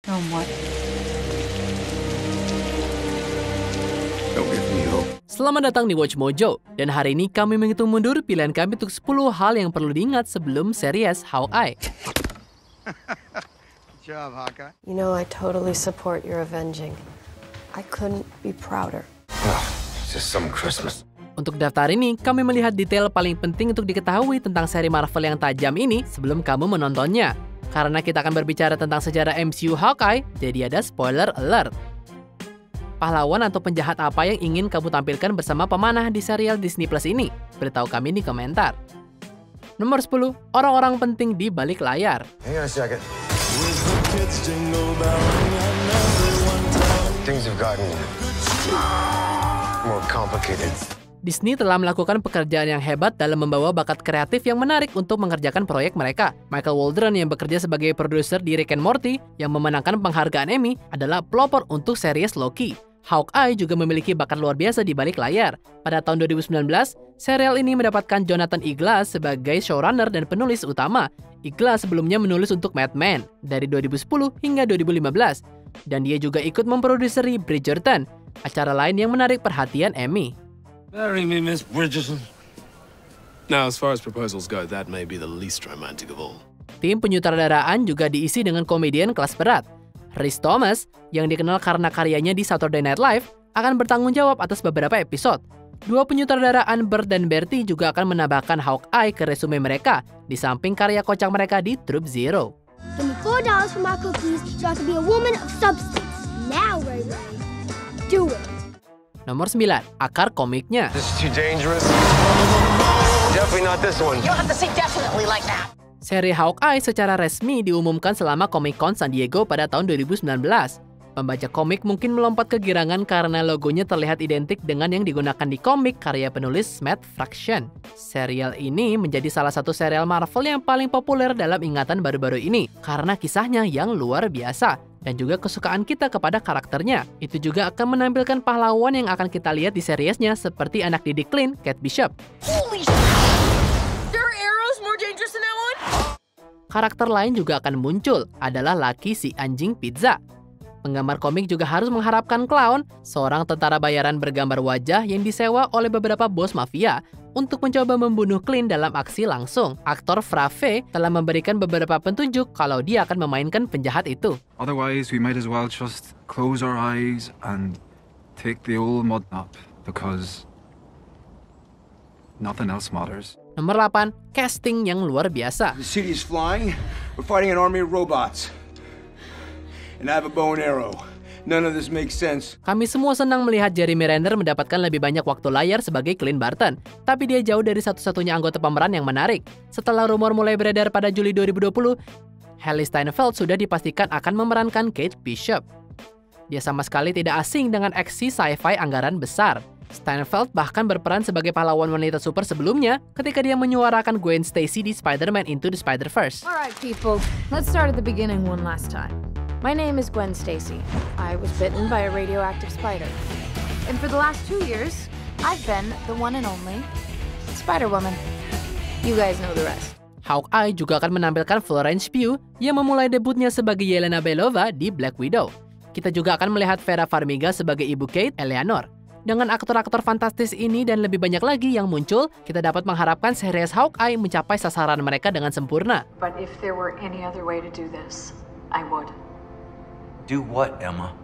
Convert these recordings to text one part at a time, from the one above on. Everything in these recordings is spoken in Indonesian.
Film what? Don't give me hope. Selamat datang di Watch Mojo, dan hari ini kami menghitung mundur pilihan kami untuk 10 hal yang perlu diingat sebelum series Hawkeye. Good job, Hawkeye. You know, I totally support your avenging. I couldn't be prouder. It's just some Christmas. Untuk daftar ini, kami melihat detail paling penting untuk diketahui tentang seri Marvel yang tajam ini sebelum kamu menontonnya. Karena kita akan berbicara tentang sejarah MCU Hawkeye, jadi ada spoiler alert. Pahlawan atau penjahat apa yang ingin kamu tampilkan bersama pemanah di serial Disney Plus ini? Beritahu kami di komentar. Nomor 10, orang-orang penting di balik layar. Hang on a second. Things have gotten more complicated. Disney telah melakukan pekerjaan yang hebat dalam membawa bakat kreatif yang menarik untuk mengerjakan proyek mereka. Michael Waldron yang bekerja sebagai produser di Rick and Morty yang memenangkan penghargaan Emmy adalah pelopor untuk series Loki. Hawkeye juga memiliki bakat luar biasa di balik layar. Pada tahun 2019, serial ini mendapatkan Jonathan Iglas sebagai showrunner dan penulis utama. Iglas sebelumnya menulis untuk Mad Men dari 2010 hingga 2015. Dan dia juga ikut memproduseri Bridgerton, acara lain yang menarik perhatian Emmy. Marry me, Miss Bridgerton. Now, as far as proposals go, that may be the least romantic of all. Tim penyutradaraan juga diisi dengan komedian kelas berat. Rhys Thomas, yang dikenal karena karyanya di Saturday Night Live, akan bertanggung jawab atas beberapa episode. Dua penyutradaraan Bert dan Bertie juga akan menambahkan Hawkeye ke resume mereka, di samping karya kocak mereka di Troop Zero. Give me $4 for my cookies so I can be a woman of substance. Now, Ray Ray, do it. Nomor 9, akar komiknya. This is too dangerous. Definitely not this one. You don't have to say definitely like that. Seri Hawkeye secara resmi diumumkan selama Comic-Con San Diego pada tahun 2019. Pembaca komik mungkin melompat kegirangan karena logonya terlihat identik dengan yang digunakan di komik karya penulis Matt Fraction. Serial ini menjadi salah satu serial Marvel yang paling populer dalam ingatan baru-baru ini karena kisahnya yang luar biasa dan juga kesukaan kita kepada karakternya. Itu juga akan menampilkan pahlawan yang akan kita lihat di seriesnya seperti anak didik Clint, Kate Bishop. Holy shit! There are arrows more dangerous than that one? Karakter lain juga akan muncul, adalah Lucky si anjing pizza. Penggambar komik juga harus mengharapkan Clown, seorang tentara bayaran bergambar wajah yang disewa oleh beberapa bos mafia untuk mencoba membunuh Clint dalam aksi langsung. Aktor Frave telah memberikan beberapa petunjuk kalau dia akan memainkan penjahat itu. Otherwise, we might as well just close our eyes and take the old mud nap because nothing else matters. Nomor 8, casting yang luar biasa. The city is flying. We're fighting an army of robots. And I have a bow and arrow. None of this makes sense. Kami semua senang melihat Jeremy Renner mendapatkan lebih banyak waktu layar sebagai Clint Barton. Tapi dia jauh dari satu-satunya anggota pemeran yang menarik. Setelah rumor mulai beredar pada Juli 2020, Hailee Steinfeld sudah dipastikan akan memerankan Kate Bishop. Dia sama sekali tidak asing dengan aksi sci-fi anggaran besar. Steinfeld bahkan berperan sebagai pahlawan wanita super sebelumnya ketika dia menyuarakan Gwen Stacy di Spider-Man Into the Spider-Verse. Alright, people. Let's start at the beginning one last time. My name is Gwen Stacy. I was bitten by a radioactive spider. And for the last 2 years, I've been the one and only Spider-Woman. You guys know the rest. Hawkeye juga akan menampilkan Florence Pugh yang memulai debutnya sebagai Yelena Belova di Black Widow. Kita juga akan melihat Vera Farmiga sebagai ibu Kate, Eleanor. Dengan aktor-aktor fantastis ini dan lebih banyak lagi yang muncul, kita dapat mengharapkan series Hawkeye mencapai sasaran mereka dengan sempurna. But if there were any other way to do this, I would. Do what, Emma?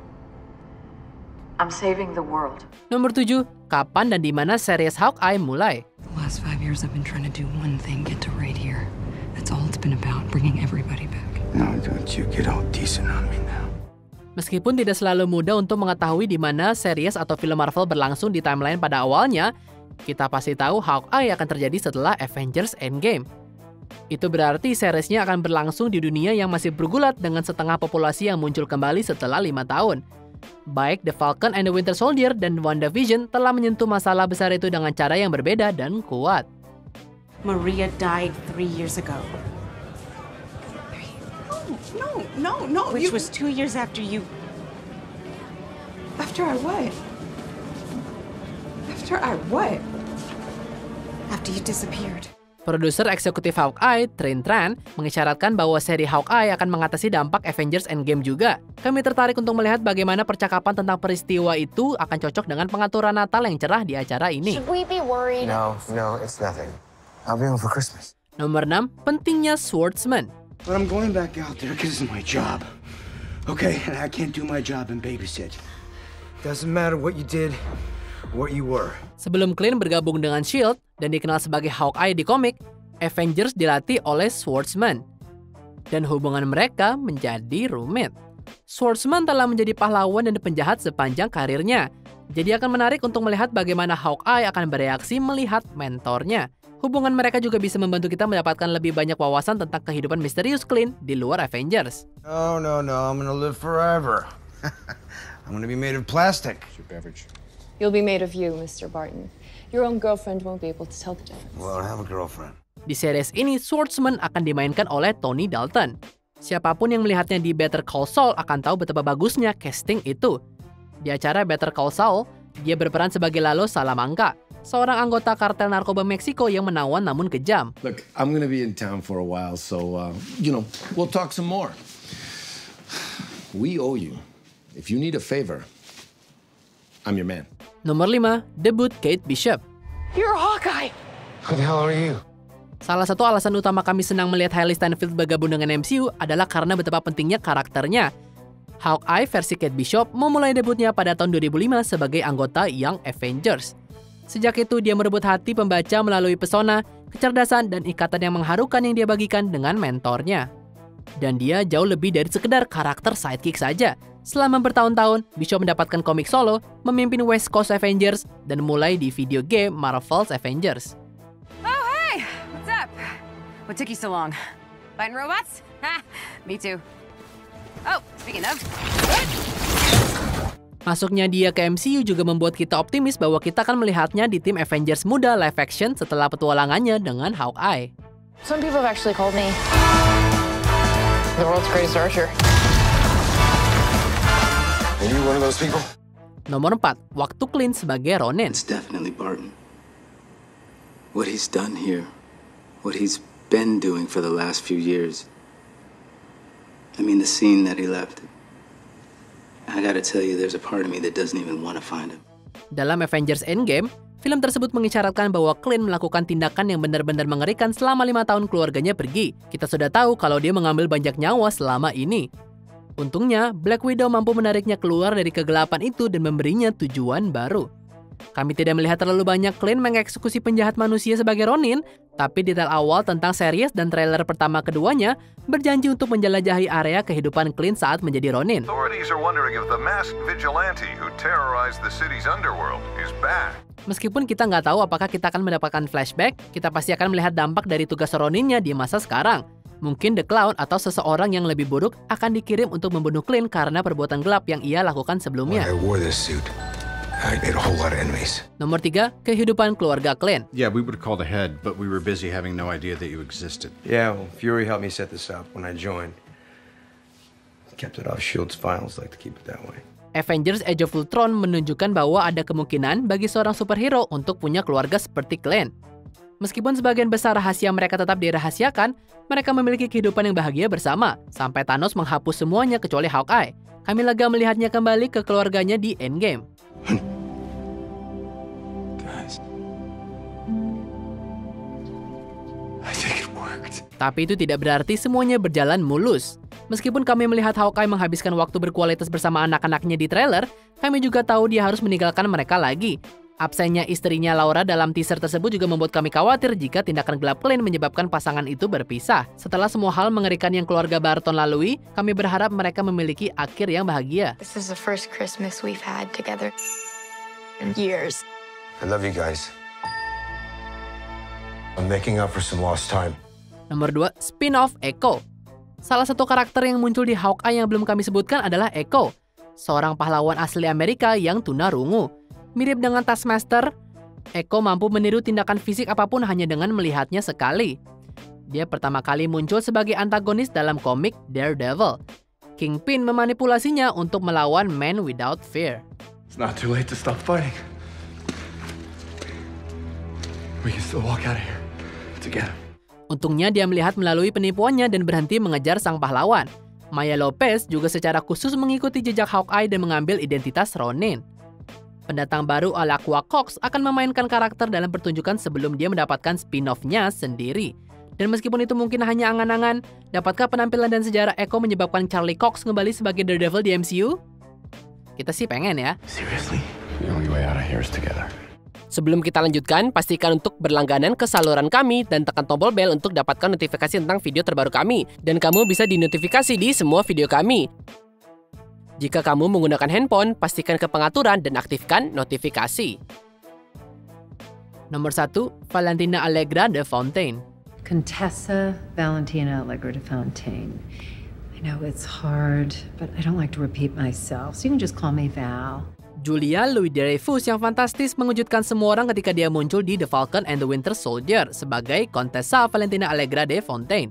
I'm saving the world. Nomor 7, kapan dan di mana series Hawkeye mulai? The last 5 years I've been trying to do one thing, get to right here. That's all it's been about, bringing everybody back. Now don't you get all decent on me now. Meskipun tidak selalu mudah untuk mengetahui di mana series atau film Marvel berlangsung di timeline pada awalnya, kita pasti tahu Hawkeye akan terjadi setelah Avengers Endgame. Itu berarti seriesnya akan berlangsung di dunia yang masih bergulat dengan setengah populasi yang muncul kembali setelah 5 tahun. Baik The Falcon and the Winter Soldier dan WandaVision telah menyentuh masalah besar itu dengan cara yang berbeda dan kuat. Maria died 3 years ago. No. Which was 2 years after you... After I what? After I what? After you disappeared. Produser eksekutif Hawkeye, Trinh Tran, mengisyaratkan bahwa seri Hawkeye akan mengatasi dampak Avengers Endgame juga. Kami tertarik untuk melihat bagaimana percakapan tentang peristiwa itu akan cocok dengan pengaturan Natal yang cerah di acara ini. Should we be worried? No, it's nothing. I'll be home for Christmas. Nomor 6, pentingnya swordsman. But I'm going back out there because it's my job. Okay, and I can't do my job and babysit. Doesn't matter what you did, what you were. Sebelum Clint bergabung dengan S.H.I.E.L.D. dan dikenal sebagai Hawkeye di komik, Avengers dilatih oleh swordsman. Dan hubungan mereka menjadi rumit. Swordsman telah menjadi pahlawan dan penjahat sepanjang karirnya. Jadi akan menarik untuk melihat bagaimana Hawkeye akan bereaksi melihat mentornya. Hubungan mereka juga bisa membantu kita mendapatkan lebih banyak wawasan tentang kehidupan misterius Clint di luar Avengers. No, I'm gonna live forever. I'm gonna be made of plastic. Your beverage. You'll be made of you, Mr. Barton. Your own girlfriend won't be able to tell the difference. Well, I have a girlfriend. Di series ini, Swordsman akan dimainkan oleh Tony Dalton. Siapapun yang melihatnya di Better Call Saul akan tahu betapa bagusnya casting itu. Di acara Better Call Saul, dia berperan sebagai Lalo Salamanca, seorang anggota kartel narkoba Meksiko yang menawan namun kejam. Look, I'm gonna be in town for a while, so, we'll talk some more. We owe you. If you need a favor, I'm your man. Nomor 5, debut Kate Bishop. You're a Hawkeye! Who the hell are you? Salah satu alasan utama kami senang melihat Hailey Steinfeld bergabung dengan MCU adalah karena betapa pentingnya karakternya. Hawkeye versi Kate Bishop memulai debutnya pada tahun 2005 sebagai anggota Young Avengers. Sejak itu, dia merebut hati pembaca melalui pesona, kecerdasan, dan ikatan yang mengharukan yang dia bagikan dengan mentornya. Dan dia jauh lebih dari sekedar karakter sidekick saja. Selama bertahun-tahun, Bishop mendapatkan komik solo, memimpin West Coast Avengers, dan mulai di video game Marvel's Avengers. Oh, hey! What's up? What took you so long? Fighting robots? Ha! Me too. Oh, speaking of... Masuknya dia ke MCU juga membuat kita optimis bahwa kita akan melihatnya di tim Avengers muda live action setelah petualangannya dengan Hawkeye. Some people have actually called me the world's greatest archer. Are you one of those people? Nomor 4, waktu Clint sebagai Ronin. It's definitely Barton. What he's done here, what he's been doing for the last few years. I mean, the scene that he left. I gotta tell you, there's a part of me that doesn't even want to find him. Dalam Avengers Endgame, film tersebut mengisyaratkan bahwa Clint melakukan tindakan yang benar-benar mengerikan selama 5 tahun keluarganya pergi. Kita sudah tahu kalau dia mengambil banyak nyawa selama ini. Untungnya, Black Widow mampu menariknya keluar dari kegelapan itu dan memberinya tujuan baru. Kami tidak melihat terlalu banyak Clint mengeksekusi penjahat manusia sebagai Ronin, tapi detail awal tentang series dan trailer pertama keduanya berjanji untuk menjelajahi area kehidupan Clint saat menjadi Ronin. Authorities are wondering if the masked vigilante who terrorized the city's underworld is back. Meskipun kita nggak tahu apakah kita akan mendapatkan flashback, kita pasti akan melihat dampak dari tugas Roninnya di masa sekarang. Mungkin The Clown atau seseorang yang lebih buruk akan dikirim untuk membunuh Clint karena perbuatan gelap yang ia lakukan sebelumnya. When I wore this suit, I made a whole lot of enemies. Nomor 3, kehidupan keluarga Clint. Yeah, we would have called ahead, but we were busy having no idea that you existed. Yeah, well, Fury helped me set this up when I joined. Kept it off S.H.I.E.L.D.'s files, like to keep it that way. Avengers Age of Ultron menunjukkan bahwa ada kemungkinan bagi seorang superhero untuk punya keluarga seperti Clint. Meskipun sebagian besar rahasia mereka tetap dirahasiakan, mereka memiliki kehidupan yang bahagia bersama, sampai Thanos menghapus semuanya kecuali Hawkeye. Kami lega melihatnya kembali ke keluarganya di Endgame. Guys, I think it worked. Tapi itu tidak berarti semuanya berjalan mulus. Meskipun kami melihat Hawkeye menghabiskan waktu berkualitas bersama anak-anaknya di trailer, kami juga tahu dia harus meninggalkan mereka lagi. Absennya istrinya Laura dalam teaser tersebut juga membuat kami khawatir jika tindakan gelap Clint menyebabkan pasangan itu berpisah. Setelah semua hal mengerikan yang keluarga Barton lalui, kami berharap mereka memiliki akhir yang bahagia. This is the first Christmas we've had together in years. I love you guys. I'm making up for some lost time. Nomor 2, spin-off Echo. Salah satu karakter yang muncul di Hawkeye yang belum kami sebutkan adalah Echo, seorang pahlawan asli Amerika yang tunarungu. Mirip dengan Taskmaster, Echo mampu meniru tindakan fisik apapun hanya dengan melihatnya sekali. Dia pertama kali muncul sebagai antagonis dalam komik Daredevil. Kingpin memanipulasinya untuk melawan Man Without Fear. It's not too late to stop fighting. We can still walk out of here to get him. Untungnya dia melihat melalui penipuannya dan berhenti mengejar sang pahlawan. Maya Lopez juga secara khusus mengikuti jejak Hawkeye dan mengambil identitas Ronin. Pendatang baru Alaqua Cox akan memainkan karakter dalam pertunjukan sebelum dia mendapatkan spin-off-nya sendiri. Dan meskipun itu mungkin hanya angan-angan, dapatkah penampilan dan sejarah Echo menyebabkan Charlie Cox kembali sebagai Daredevil di MCU? Kita sih pengen ya. Seriously? The only way out of here is together. Sebelum kita lanjutkan, pastikan untuk berlangganan ke saluran kami dan tekan tombol bel untuk dapatkan notifikasi tentang video terbaru kami. Dan kamu bisa dinotifikasi di semua video kami. Jika kamu menggunakan handphone, pastikan ke pengaturan dan aktifkan notifikasi. Nomor 1, Valentina Allegra de Fontaine. Contessa Valentina Allegra de Fontaine. I know it's hard, but I don't like to repeat myself, so you can just call me Val. Julia Louis-Dreyfus yang fantastis mengejutkan semua orang ketika dia muncul di The Falcon and the Winter Soldier sebagai Contessa Valentina Allegra de Fontaine.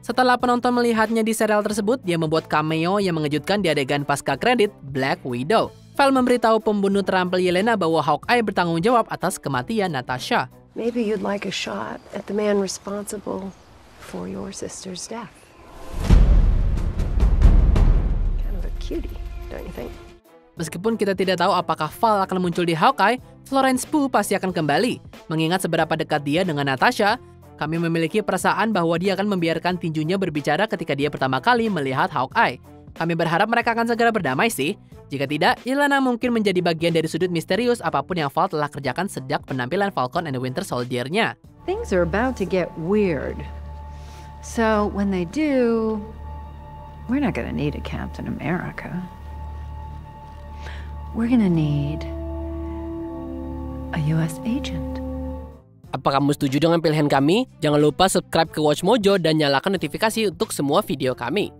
Setelah penonton melihatnya di serial tersebut, dia membuat cameo yang mengejutkan di adegan pasca kredit Black Widow. Val memberitahu pembunuh terampil Yelena bahwa Hawkeye bertanggung jawab atas kematian Natasha. Maybe you'd like a shot at the man responsible for your sister's death. Kind of a cutie, don't you think? Meskipun kita tidak tahu apakah Val akan muncul di Hawkeye, Florence Pugh pasti akan kembali. Mengingat seberapa dekat dia dengan Natasha, kami memiliki perasaan bahwa dia akan membiarkan tinjunya berbicara ketika dia pertama kali melihat Hawkeye. Kami berharap mereka akan segera berdamai sih. Jika tidak, Yelena mungkin menjadi bagian dari sudut misterius apapun yang Val telah kerjakan sejak penampilan Falcon and the Winter Soldier-nya. Things are about to get weird. So when they do, we're not gonna need a Captain America. We're gonna need a US agent. Apa kamu setuju dengan pilihan kami? Jangan lupa subscribe ke Watch Mojo dan nyalakan notifikasi untuk semua video kami.